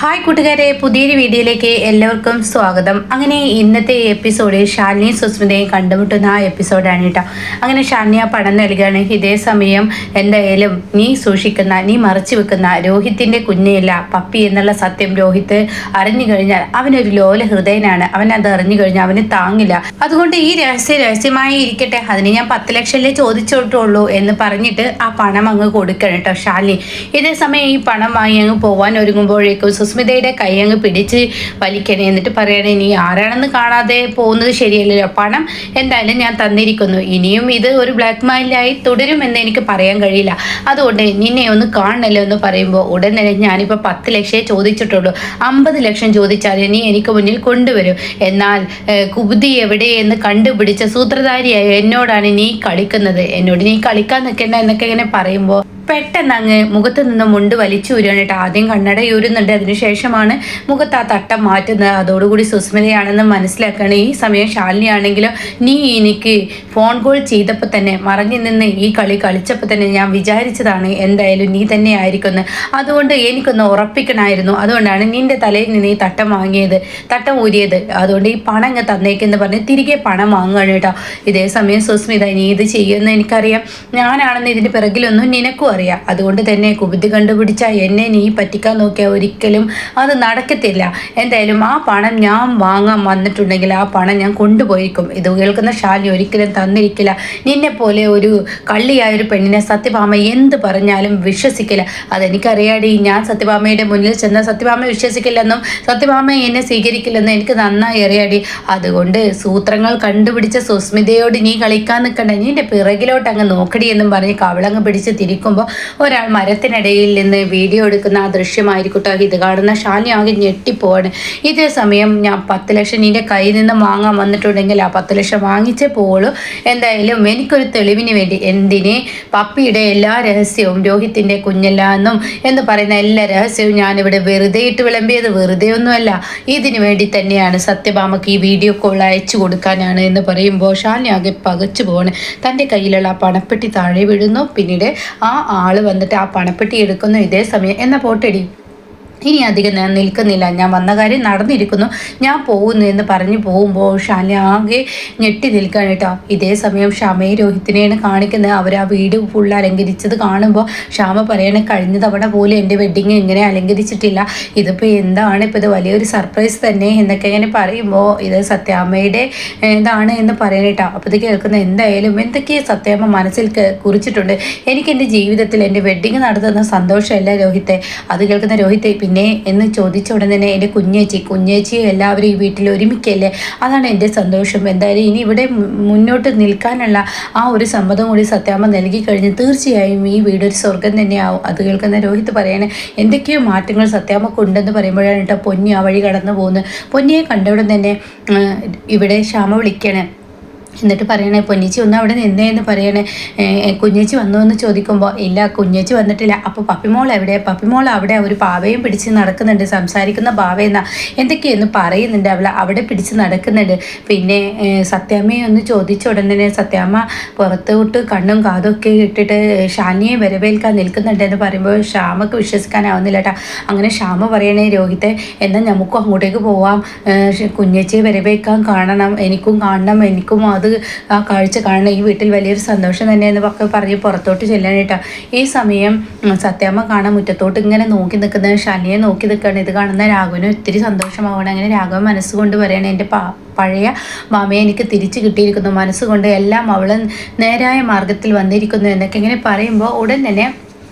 Hi കൂട്ടുകാരെ, പുതിയൊരു വീഡിയോയിലേക്ക് എല്ലാവർക്കും സ്വാഗതം. അങ്ങനെ ഇന്നത്തെ എപ്പിസോഡിൽ ഷാലിനിയും സുസ്മിതയും കണ്ടുമുട്ടുന്ന ആ എപ്പിസോഡാണ് കേട്ടോ. അങ്ങനെ ഷാലിനി ആ പണം നൽകുകയാണ്. ഇതേ സമയം എന്തായാലും നീ സൂക്ഷിക്കുന്ന, നീ മറച്ചു വെക്കുന്ന രോഹിത്തിൻ്റെ കുഞ്ഞില്ല പപ്പി എന്നുള്ള സത്യം രോഹിത്ത് അറിഞ്ഞു കഴിഞ്ഞാൽ അവനൊരു ലോല ഹൃദയനാണ്. അവൻ അത് അറിഞ്ഞു കഴിഞ്ഞാൽ അവന് താങ്ങില്ല. അതുകൊണ്ട് ഈ രഹസ്യമായി ഇരിക്കട്ടെ, അതിന് ഞാൻ 10 ലക്ഷമല്ലേ ചോദിച്ചിട്ടുള്ളൂ എന്ന് പറഞ്ഞിട്ട് ആ പണം അങ്ങ് കൊടുക്കണം കേട്ടോ ഷാലിനി. ഇതേ സമയം ഈ പണം വാങ്ങി അങ്ങ് പോവാൻ ഒരുങ്ങുമ്പോഴേക്കും സുസ്മിതയുടെ കൈ അങ്ങ് പിടിച്ച് വലിക്കണേ. എന്നിട്ട് പറയണേ, നീ ആരാണെന്ന് കാണാതെ പോകുന്നത് ശരിയല്ലല്ലോ, പണം എന്തായാലും ഞാൻ തന്നിരിക്കുന്നു, ഇനിയും ഇത് ഒരു ബ്ലാക്ക് മെയിലായി തുടരുമെന്ന് എനിക്ക് പറയാൻ കഴിയില്ല, അതുകൊണ്ട് നിന്നെ ഒന്ന് കാണണല്ലോ എന്ന് പറയുമ്പോൾ ഉടൻ തന്നെ ഞാനിപ്പോൾ 10 ലക്ഷമേ ചോദിച്ചിട്ടുള്ളൂ, 50 ലക്ഷം ചോദിച്ചാൽ നീ എനിക്ക് മുന്നിൽ കൊണ്ടുവരും, എന്നാൽ കുബുദ്ധി എവിടെയെന്ന് കണ്ടുപിടിച്ച സൂത്രധാരിയായ എന്നോടാണ് നീ കളിക്കുന്നത്, എന്നോട് നീ കളിക്കാൻ നിൽക്കേണ്ട എന്നൊക്കെ ഇങ്ങനെ പറയുമ്പോൾ പെട്ടെന്ന് അങ്ങ് മുഖത്ത് നിന്ന് മുണ്ട് വലിച്ചു ഊരാനിട്ട് ആദ്യം കണ്ണട ഊരുന്നുണ്ട്. അതിനുശേഷമാണ് മുഖത്ത് ആ തട്ടം മാറ്റുന്നത്. അതോടുകൂടി സുസ്മിതയാണെന്ന് മനസ്സിലാക്കുകയാണ്. ഈ സമയം ശാലിനി ആണെങ്കിലോ, നീ എനിക്ക് ഫോൺ കോൾ ചെയ്തപ്പോൾ തന്നെ മറഞ്ഞു നിന്ന് ഈ കളി കളിച്ചപ്പോൾ തന്നെ ഞാൻ വിചാരിച്ചതാണ് എന്തായാലും നീ തന്നെ ആയിരിക്കുമെന്ന്, അതുകൊണ്ട് എനിക്കൊന്ന് ഉറപ്പിക്കണമായിരുന്നു, അതുകൊണ്ടാണ് നിന്റെ തലയിൽ നിന്ന് ഈ തട്ടം ഊരിയത്, അതുകൊണ്ട് ഈ പണം അങ്ങ് തന്നേക്കെന്ന് പറഞ്ഞ് തിരികെ പണം വാങ്ങുകയാണ് കേട്ടോ. ഇതേ സമയം സുസ്മിത, നീ ഇത് ചെയ്യുമെന്ന് എനിക്കറിയാം, ഞാനാണെന്ന് ഇതിൻ്റെ പിറകിലൊന്നും നിനക്കും അറിയാം, അതുകൊണ്ട് തന്നെ കുബുദ്ധി കണ്ടുപിടിച്ചാൽ എന്നെ നീ പറ്റിക്കാൻ നോക്കിയാൽ ഒരിക്കലും അത് നടക്കത്തില്ല, എന്തായാലും ആ പണം ഞാൻ വാങ്ങാൻ വന്നിട്ടുണ്ടെങ്കിൽ ആ പണം ഞാൻ കൊണ്ടുപോയിരിക്കും. ഇത് കേൾക്കുന്ന ശാലിനി ഒരിക്കലും തന്നിരിക്കില്ല, നിന്നെ പോലെ ഒരു കള്ളിയായൊരു പെണ്ണിനെ സത്യഭാമ എന്ത് പറഞ്ഞാലും വിശ്വസിക്കില്ല, അതെനിക്കറിയാടി, ഞാൻ സത്യഭാമയുടെ മുന്നിൽ ചെന്ന സത്യഭാമ വിശ്വസിക്കില്ലെന്നും സത്യഭാമ എന്നെ സ്വീകരിക്കില്ലെന്നും എനിക്ക് നന്നായി അറിയാടി, അതുകൊണ്ട് സൂത്രങ്ങൾ കണ്ടുപിടിച്ച സുസ്മിതയോട് നീ കളിക്കാൻ നിൽക്കണ്ട, നിന്റെ പിറകിലോട്ട് അങ്ങ് നോക്കടി എന്നും പറഞ്ഞ് കവളങ്ങ് പിടിച്ച് തിരിക്കുമ്പോൾ ഒരാൾ മരത്തിനിടയിൽ നിന്ന് വീഡിയോ എടുക്കുന്ന ആ ദൃശ്യമായിരിക്കട്ടോ ഇത് കാണുന്ന ഷാലിനി ആകെ ഞെട്ടിപ്പോവാണ്. ഇതേ സമയം ഞാൻ 10 ലക്ഷം നിന്റെ കയ്യിൽ നിന്ന് വാങ്ങാൻ വന്നിട്ടുണ്ടെങ്കിൽ ആ 10 ലക്ഷം വാങ്ങിച്ചേ പോവുള്ളൂ, എന്തായാലും എനിക്കൊരു തെളിവിന് വേണ്ടി, എന്തിനെ പപ്പിയുടെ എല്ലാ രഹസ്യവും രോഹിത്തിൻ്റെ കുഞ്ഞല്ല എന്നും എന്ന് പറയുന്ന എല്ലാ രഹസ്യവും ഞാനിവിടെ വെറുതെ ഇട്ട് വിളമ്പിയത് വെറുതെ ഒന്നുമല്ല, ഇതിനു വേണ്ടി തന്നെയാണ്, സത്യഭാമക്ക് ഈ വീഡിയോ കോൾ അയച്ചു കൊടുക്കാനാണ് എന്ന് പറയുമ്പോൾ ഷാലിനി ആകെ പകച്ചു പോവാണ്. തൻ്റെ കയ്യിലുള്ള ആ പണപ്പെട്ടി താഴെ വീഴുന്നു. പിന്നീട് ആ ആള് വന്നിട്ട് ആ പണപ്പെട്ടി എടുക്കുന്നു. ഇതേ സമയം എന്നാ പോട്ടെടി, ഇനി അധികം ഞാൻ നിൽക്കുന്നില്ല, ഞാൻ വന്ന കാര്യം നടന്നിരിക്കുന്നു, ഞാൻ പോകുന്നു എന്ന് പറഞ്ഞു പോകുമ്പോൾ ഷാലിനി ആകെ ഞെട്ടി നിൽക്കുകയാണ് കേട്ടോ. ഇതേ സമയം ക്ഷമയെ രോഹിത്തിനെയാണ് കാണിക്കുന്നത്. അവർ ആ വീട് ഫുൾ അലങ്കരിച്ചത് കാണുമ്പോൾ ക്ഷമ പറയണേ, കഴിഞ്ഞ തവണ പോലും എൻ്റെ വെഡ്ഡിങ് ഇങ്ങനെ അലങ്കരിച്ചിട്ടില്ല, ഇതിപ്പോൾ എന്താണ്, ഇപ്പോൾ ഇത് വലിയൊരു സർപ്രൈസ് തന്നെ എന്നൊക്കെ ഇങ്ങനെ പറയുമ്പോൾ ഇത് സത്യാമ്മയുടെ ഇതാണ് എന്ന് പറയണേട്ടോ. അപ്പോൾ ഇത് കേൾക്കുന്ന എന്തായാലും എന്തൊക്കെ സത്യാമ്മ മനസ്സിൽ കുറിച്ചിട്ടുണ്ട്, എനിക്ക് എൻ്റെ ജീവിതത്തിൽ എൻ്റെ വെഡ്ഡിങ് നടത്തുന്ന സന്തോഷമല്ല രോഹിത്തെ, അത് കേൾക്കുന്ന രോഹിത്തെ പിന്നെ എന്ന് ചോദിച്ച ഉടൻ തന്നെ എൻ്റെ കുഞ്ഞേച്ചി എല്ലാവരും ഈ വീട്ടിൽ ഒരുമിക്കല്ലേ, അതാണ് എൻ്റെ സന്തോഷം, എന്തായാലും ഇനി ഇവിടെ മുന്നോട്ട് നിൽക്കാനുള്ള ആ ഒരു സമ്മതം കൂടി സത്യാമ്മ നൽകി കഴിഞ്ഞ് തീർച്ചയായും ഈ വീടൊരു സ്വർഗം തന്നെയാവും. അത് കേൾക്കുന്ന രോഹിത്ത് പറയണേ, എന്തൊക്കെയോ മാറ്റങ്ങൾ സത്യാമ്മക്ക് ഉണ്ടെന്ന് പറയുമ്പോഴാണ് കേട്ടോ പൊന്നി ആ വഴി കടന്നു പോകുന്നത്. പൊന്നിയെ കണ്ടയുടൻ തന്നെ ഇവിടെ ക്ഷമ വിളിക്കണേ, എന്നിട്ട് പറയണേ, പൊന്നിച്ചി ഒന്ന് അവിടെ നിന്നേന്ന് പറയണേ. കുഞ്ഞേച്ചി വന്നു എന്ന് ചോദിക്കുമ്പോൾ ഇല്ല കുഞ്ഞേച്ചി വന്നിട്ടില്ല. അപ്പോൾ പപ്പിമോൾ എവിടെ? പപ്പിമോൾ അവിടെ ഒരു പാവയും പിടിച്ച് നടക്കുന്നുണ്ട്, സംസാരിക്കുന്ന പാവയെന്നാ എന്തൊക്കെയെന്ന് പറയുന്നുണ്ട്, അവിടെ പിടിച്ച് നടക്കുന്നുണ്ട്. പിന്നെ സത്യാമ്മയെ ഒന്ന് ചോദിച്ച ഉടൻ തന്നെ സത്യാമ്മ പുറത്തോട്ട് കണ്ണും കാതും ഒക്കെ ഇട്ടിട്ട് ഷാനിയെ വരവേൽക്കാൻ നിൽക്കുന്നുണ്ടെന്ന് പറയുമ്പോൾ ക്ഷാമക്ക് വിശ്വസിക്കാനാവുന്നില്ല കേട്ടോ. അങ്ങനെ ക്ഷാമ പറയണേ, രോഹിത്തെ എന്നാൽ നമുക്കും അങ്ങോട്ടേക്ക് പോവാം, കുഞ്ഞേച്ചിയെ വരവേൽക്കാൻ കാണണം, എനിക്കും കാണണം, എനിക്കും അത് ആ കാഴ്ച കാണണം, ഈ വീട്ടിൽ വലിയൊരു സന്തോഷം തന്നെയെന്ന് പറഞ്ഞ് പുറത്തോട്ട് ചെല്ലാനായിട്ടാണ്. ഈ സമയം സത്യാമ്മ കാണാൻ മുറ്റത്തോട്ട് ഇങ്ങനെ നോക്കി നിൽക്കുന്നത് ഷാലിനിയെ നോക്കി നിൽക്കുകയാണ്. ഇത് കാണുന്ന രാഘവന് ഒത്തിരി സന്തോഷമാവണം. അങ്ങനെ രാഘവൻ മനസ്സുകൊണ്ട് പറയണേ, എൻ്റെ പഴയ മാമയെ എനിക്ക് തിരിച്ചു കിട്ടിയിരിക്കുന്നു, മനസ്സുകൊണ്ട് എല്ലാം അവൾ നേരായ മാർഗത്തിൽ വന്നിരിക്കുന്നു എന്നൊക്കെ ഇങ്ങനെ പറയുമ്പോൾ ഉടൻ തന്നെ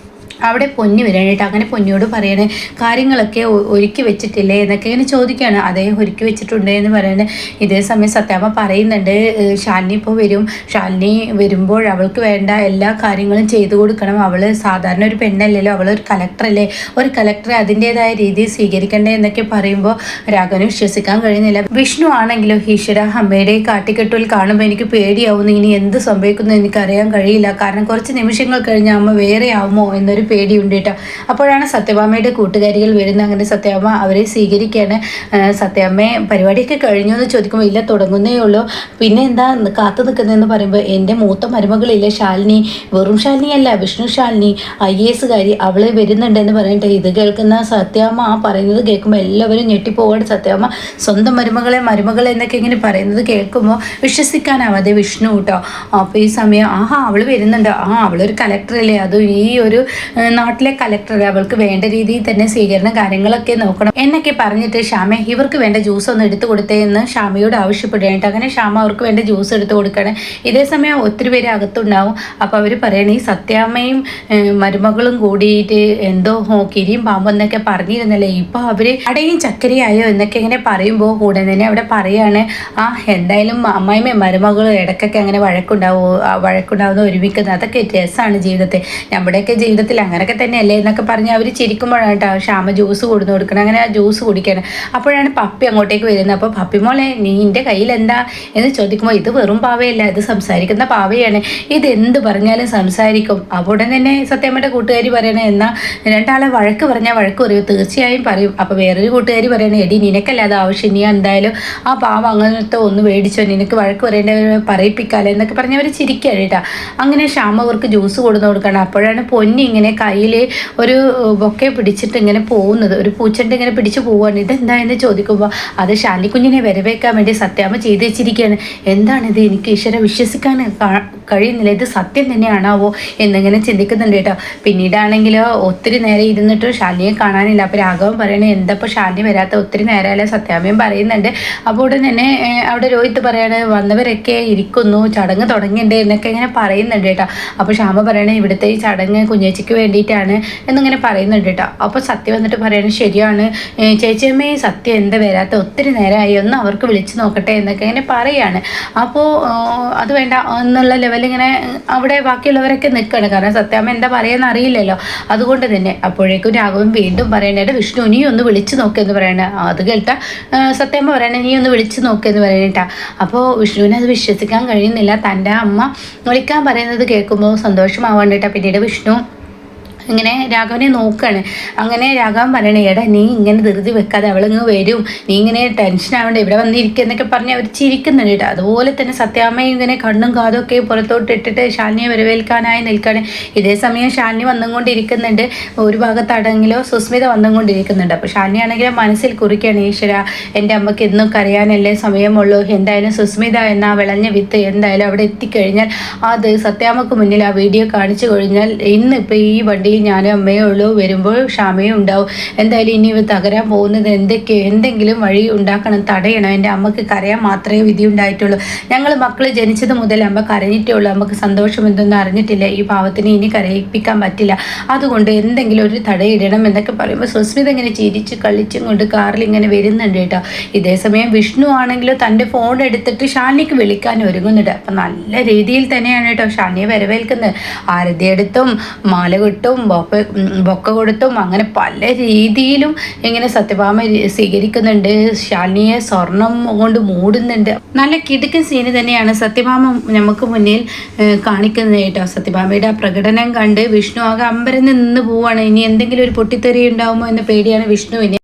അവിടെ പൊന്നി വരാനായിട്ട്. അങ്ങനെ പൊന്നിയോട് പറയണേ, കാര്യങ്ങളൊക്കെ ഒരുക്കി വെച്ചിട്ടില്ലേ എന്നൊക്കെ ഇങ്ങനെ ചോദിക്കുകയാണ്. അതേ ഒരുക്കി വെച്ചിട്ടുണ്ട് എന്ന് പറയുന്നത്. ഇതേ സമയം സത്യാമ്മ പറയുന്നുണ്ട്, ഷാലിനി ഇപ്പോൾ വരും, ഷാലിനി വരുമ്പോൾ അവൾക്ക് വേണ്ട എല്ലാ കാര്യങ്ങളും ചെയ്തു കൊടുക്കണം, അവൾ സാധാരണ ഒരു പെണ്ണല്ലല്ലോ, അവളൊരു കലക്ടറല്ലേ, ഒരു കലക്ടറെ അതിൻ്റെതായ രീതിയിൽ സ്വീകരിക്കണ്ടേ എന്നൊക്കെ പറയുമ്പോൾ രാഘവന് വിശ്വസിക്കാൻ കഴിയുന്നില്ല. വിഷ്ണു ആണെങ്കിലും ഈശ്വര അമ്മയുടെ കാട്ടിക്കെട്ടുകൾ കാണുമ്പോൾ എനിക്ക് പേടിയാവുന്നു, ഇനി എന്ത് സംഭവിക്കുന്നു എനിക്കറിയാൻ കഴിയില്ല, കാരണം കുറച്ച് നിമിഷങ്ങൾ കഴിഞ്ഞ് അമ്മ വേറെ ആവുമോ എന്നൊരു പേടിയുണ്ട് കേട്ടോ. അപ്പോഴാണ് സത്യഭാമയുടെ കൂട്ടുകാരികൾ വരുന്നത്. അങ്ങനെ സത്യഭാമ അവരെ സ്വീകരിക്കുകയാണ്. സത്യഭാമയെ പരിപാടിയൊക്കെ കഴിഞ്ഞു എന്ന് ചോദിക്കുമ്പോൾ ഇല്ല, തുടങ്ങുന്നേ ഉള്ളൂ, പിന്നെ എന്താ കാത്തു നിൽക്കുന്നതെന്ന് പറയുമ്പോൾ എൻ്റെ മൂത്ത മരുമകളില്ലേ ശാലിനി, വെറും ശാലിനി അല്ല, വിഷ്ണു ശാലിനി, IAS കാരി, അവളെ വരുന്നുണ്ടെന്ന് പറഞ്ഞിട്ട് ഇത് കേൾക്കുന്ന സത്യഭാമ ആ പറയുന്നത് കേൾക്കുമ്പോൾ എല്ലാവരും ഞെട്ടിപ്പോവാണ്. സത്യഭാമ സ്വന്തം മരുമകളെ എന്നൊക്കെ ഇങ്ങനെ പറയുന്നത് കേൾക്കുമ്പോൾ വിശ്വസിക്കാനാവാതെ വിഷ്ണു കേട്ടോ. അപ്പോൾ ഈ സമയം അവൾ വരുന്നുണ്ട്, അവളൊരു കലക്ടറല്ലേ, അതും ഈ ഒരു നാട്ടിലെ കലക്ടർ, അവൾക്ക് വേണ്ട രീതിയിൽ തന്നെ സ്വീകരണ കാര്യങ്ങളൊക്കെ നോക്കണം എന്നൊക്കെ പറഞ്ഞിട്ട് ശ്യാമ ഇവർക്ക് വേണ്ട ജ്യൂസ് ഒന്ന് എടുത്തു കൊടുത്തേ എന്ന് ശ്യാമയോട് ആവശ്യപ്പെടുകയായിട്ട് അങ്ങനെ ശ്യാമ അവർക്ക് വേണ്ട ജ്യൂസ് എടുത്തു കൊടുക്കുകയാണ്. ഇതേ സമയം ഒത്തിരി പേര് അകത്തുണ്ടാവും. അപ്പോൾ അവർ പറയണ ഈ സത്യാമ്മയും മരുമകളും കൂടിയിട്ട് എന്തോ കിരിയും പാമ്പും എന്നൊക്കെ പറഞ്ഞിരുന്നല്ലേ, ഇപ്പോൾ അവർ അടയും ചക്കരയായോ എന്നൊക്കെ ഇങ്ങനെ പറയുമ്പോൾ കൂടെ തന്നെ അവിടെ പറയാണ് എന്തായാലും അമ്മായിമ്മയും മരുമകളും ഇടയ്ക്കൊക്കെ അങ്ങനെ വഴക്കുണ്ടാവുന്ന ഒരുമിക്കുന്നത് അതൊക്കെ രസമാണ് ജീവിതത്തിൽ, നമ്മുടെയൊക്കെ ജീവിതത്തിൽ അങ്ങനെയൊക്കെ തന്നെയല്ലേ എന്നൊക്കെ പറഞ്ഞ് അവർ ചിരിക്കുമ്പോഴാണ് കേട്ടോ ശ്യാമ ജ്യൂസ് കൊടുത്തു കൊടുക്കണം. അങ്ങനെ ആ ജ്യൂസ് കുടിക്കണം. അപ്പോഴാണ് പപ്പി അങ്ങോട്ടേക്ക് വരുന്നത്. അപ്പോൾ പപ്പി മോളെ നിൻ്റെ കയ്യിൽ എന്താ എന്ന് ചോദിക്കുമ്പോൾ ഇത് വെറും പാവയല്ല, ഇത് സംസാരിക്കുന്ന പാവയാണ്, ഇതെന്ത് പറഞ്ഞാലും സംസാരിക്കും. അപ്പോൾ ഉടൻ തന്നെ സത്യമ്മയുടെ കൂട്ടുകാരി പറയണേ എന്നാൽ രണ്ടാളെ വഴക്ക് പറഞ്ഞാൽ വഴക്ക് പറയും, തീർച്ചയായും പറയും. അപ്പോൾ വേറൊരു കൂട്ടുകാരി പറയണേ എടി നിനക്കല്ലാതെ ആവശ്യം, നീ എന്തായാലും ആ പാവ അങ്ങനത്തെ ഒന്ന് മേടിച്ചോ, നിനക്ക് വഴക്ക് പറയേണ്ട പറയിപ്പിക്കാലോ എന്നൊക്കെ പറഞ്ഞ് അവർ ചിരിക്കുകയാണ് കേട്ടോ. അങ്ങനെ ശ്യാമ അവർക്ക് ജ്യൂസ് കൊടുത്തു കൊടുക്കണം. അപ്പോഴാണ് പൊന്നി ഇങ്ങനെ കയ്യിൽ ഒരു ബൊക്കെ പിടിച്ചിട്ട് ഇങ്ങനെ പോകുന്നത്, ഒരു പൂച്ചണ്ട് ഇങ്ങനെ പിടിച്ച് പോവുകയാണ്. ഇതെന്താ എന്ന് ചോദിക്കുമ്പോൾ അത് ശാലിക്കുഞ്ഞിനെ വരവേക്കാൻ വേണ്ടി സത്യാമ്മ ചെയ്ത് വെച്ചിരിക്കുകയാണ്. എന്താണിത്, എനിക്ക് ഈശ്വര വിശ്വസിക്കാൻ കഴിയുന്നില്ല, ഇത് സത്യം തന്നെയാണാവോ എന്നിങ്ങനെ ചിന്തിക്കുന്നുണ്ട് കേട്ടോ. പിന്നീടാണെങ്കിലോ ഒത്തിരി നേരം ഇരുന്നിട്ട് ശാലിനിയെ കാണാനില്ല. അപ്പോൾ രാഘവൻ പറയണേ എന്തപ്പോൾ ശാലിനി വരാത്ത, ഒത്തിരി നേരമല്ല സത്യാമ്മയും പറയുന്നുണ്ട്. അപ്പോൾ ഉടൻ തന്നെ അവിടെ രോഹിത്ത് പറയാണ് വന്നവരൊക്കെ ഇരിക്കുന്നു, ചടങ്ങ് തുടങ്ങിയിട്ടുണ്ട് എന്നൊക്കെ ഇങ്ങനെ പറയുന്നുണ്ട് കേട്ടോ. അപ്പോൾ ശ്യാമ പറയണേ ഇവിടുത്തെ ഈ ചടങ്ങ് കുഞ്ഞേച്ചിക്ക് വേണ്ടിയിട്ടാണ് എന്നിങ്ങനെ പറയുന്നുണ്ട് കേട്ടോ. അപ്പോൾ സത്യം വന്നിട്ട് പറയണേ ശരിയാണ് ചേച്ചിയമ്മേ, സത്യം എന്താ വരാത്ത, ഒത്തിരി നേരമായി, ഒന്ന് അവർക്ക് വിളിച്ചു നോക്കട്ടെ എന്നൊക്കെ ഇങ്ങനെ പറയാണ്. അപ്പോൾ അത് വേണ്ട എന്നുള്ള ലെവലിങ്ങനെ അവിടെ ബാക്കിയുള്ളവരൊക്കെ നിൽക്കുകയാണ്. കാരണം സത്യാമ്മ എന്താ പറയുക അറിയില്ലല്ലോ, അതുകൊണ്ട് തന്നെ. അപ്പോഴേക്കും രാഘവൻ വീണ്ടും പറയണേ വിഷ്ണു നീ ഒന്ന് വിളിച്ചു നോക്കിയെന്ന് പറയണേ. അത് കേട്ടാ സത്യാമ്മ പറയണേ നീ ഒന്ന് വിളിച്ചു നോക്കിയെന്ന് പറയണേട്ടാ. അപ്പോൾ വിഷ്ണുവിനെ അത് വിശ്വസിക്കാൻ കഴിയുന്നില്ല. തൻ്റെ അമ്മ വിളിക്കാൻ പറയുന്നത് കേൾക്കുമ്പോൾ സന്തോഷമാവാണ്ടിട്ടാ. പിന്നീട് വിഷ്ണു ഇങ്ങനെ രാഘവനെ നോക്കുകയാണ്. അങ്ങനെ രാഘവൻ പറയണേ എടാ നീ ഇങ്ങനെ ധൃതി വെക്കാതെ, അവളിങ്ങ് വരും, നീ ഇങ്ങനെ ടെൻഷൻ ആവണ്ട, ഇവിടെ വന്നിരിക്കുക എന്നൊക്കെ പറഞ്ഞ് അവർ ചിരിക്കുന്നുണ്ട് കേട്ടോ. അതുപോലെ തന്നെ സത്യാമ്മയും ഇങ്ങനെ കണ്ണും കാതും ഒക്കെ പുറത്തോട്ട് ഇട്ടിട്ട് ശാലിനിയെ വരവേൽക്കാനായി നിൽക്കുകയാണ്. ഇതേ സമയം ശാലിനി വന്നുകൊണ്ടിരിക്കുന്നുണ്ട്. ഒരു ഭാഗത്താണെങ്കിലോ സുസ്മിത വന്നുകൊണ്ടിരിക്കുന്നുണ്ട്. അപ്പോൾ ശാലിനി ആണെങ്കിലും മനസ്സിൽ കുറിക്കുകയാണ് ഈശ്വര, എൻ്റെ അമ്മയ്ക്ക് എന്നും കരയാനല്ലേ സമയമുള്ളൂ, എന്തായാലും സുസ്മിത എന്ന വിളഞ്ഞ വിത്ത് എന്തായാലും അവിടെ എത്തിക്കഴിഞ്ഞാൽ അത് സത്യാമ്മക്ക് മുന്നിൽ ആ വീഡിയോ കാണിച്ചു കഴിഞ്ഞാൽ ഇന്നിപ്പോൾ ഈ വണ്ടി ഞാനും അമ്മയേ ഉള്ളൂ, വരുമ്പോൾ ക്ഷാമയും ഉണ്ടാവും. എന്തായാലും ഇനി ഇവ തകരാൻ പോകുന്നത് എന്തെങ്കിലും വഴി ഉണ്ടാക്കണം, തടയണം. എൻ്റെ അമ്മക്ക് കരയാൻ മാത്രമേ വിധി ഉണ്ടായിട്ടുള്ളൂ. ഞങ്ങൾ മക്കൾ ജനിച്ചത് മുതൽ അമ്മ കരഞ്ഞിട്ടേ ഉള്ളൂ, അമ്മക്ക് സന്തോഷം എന്തൊന്നും അറിഞ്ഞിട്ടില്ല. ഈ പാവത്തിന് ഇനി കരയിപ്പിക്കാൻ പറ്റില്ല, അതുകൊണ്ട് എന്തെങ്കിലും ഒരു തടയിടണം എന്നൊക്കെ പറയുമ്പോൾ സുസ്മിത ഇങ്ങനെ ചിരിച്ച് കളിച്ചും കൊണ്ട് കാറിൽ ഇങ്ങനെ വരുന്നുണ്ട് കേട്ടോ. ഇതേസമയം വിഷ്ണു ആണെങ്കിലും തൻ്റെ ഫോൺ എടുത്തിട്ട് ഷാലിനിക്ക് വിളിക്കാൻ ഒരുങ്ങുന്നുണ്ട്. അപ്പം നല്ല രീതിയിൽ തന്നെയാണ് കേട്ടോ ഷാലിനിയെ വരവേൽക്കുന്നത്. ആരതിയെടുത്തും മാല കിട്ടും ബൊക്ക കൊടുത്തും അങ്ങനെ പല രീതിയിലും ഇങ്ങനെ സത്യഭാമ സ്വീകരിക്കുന്നുണ്ട്. ശാലിനിയെ സ്വർണം കൊണ്ട് മൂടുന്നുണ്ട്. നല്ല കിടുക്കൻ സീന് തന്നെയാണ് സത്യഭാമ നമുക്ക് മുന്നിൽ കാണിക്കുന്നത് കേട്ടോ. സത്യഭാമയുടെ ആ പ്രകടനം കണ്ട് വിഷ്ണു ആകെ അമ്പരന്ന് നിന്ന് പോവാണ്. ഇനി എന്തെങ്കിലും ഒരു പൊട്ടിത്തെറി ഉണ്ടാവുമോ എന്ന പേടിയാണ് വിഷ്ണുവിന്.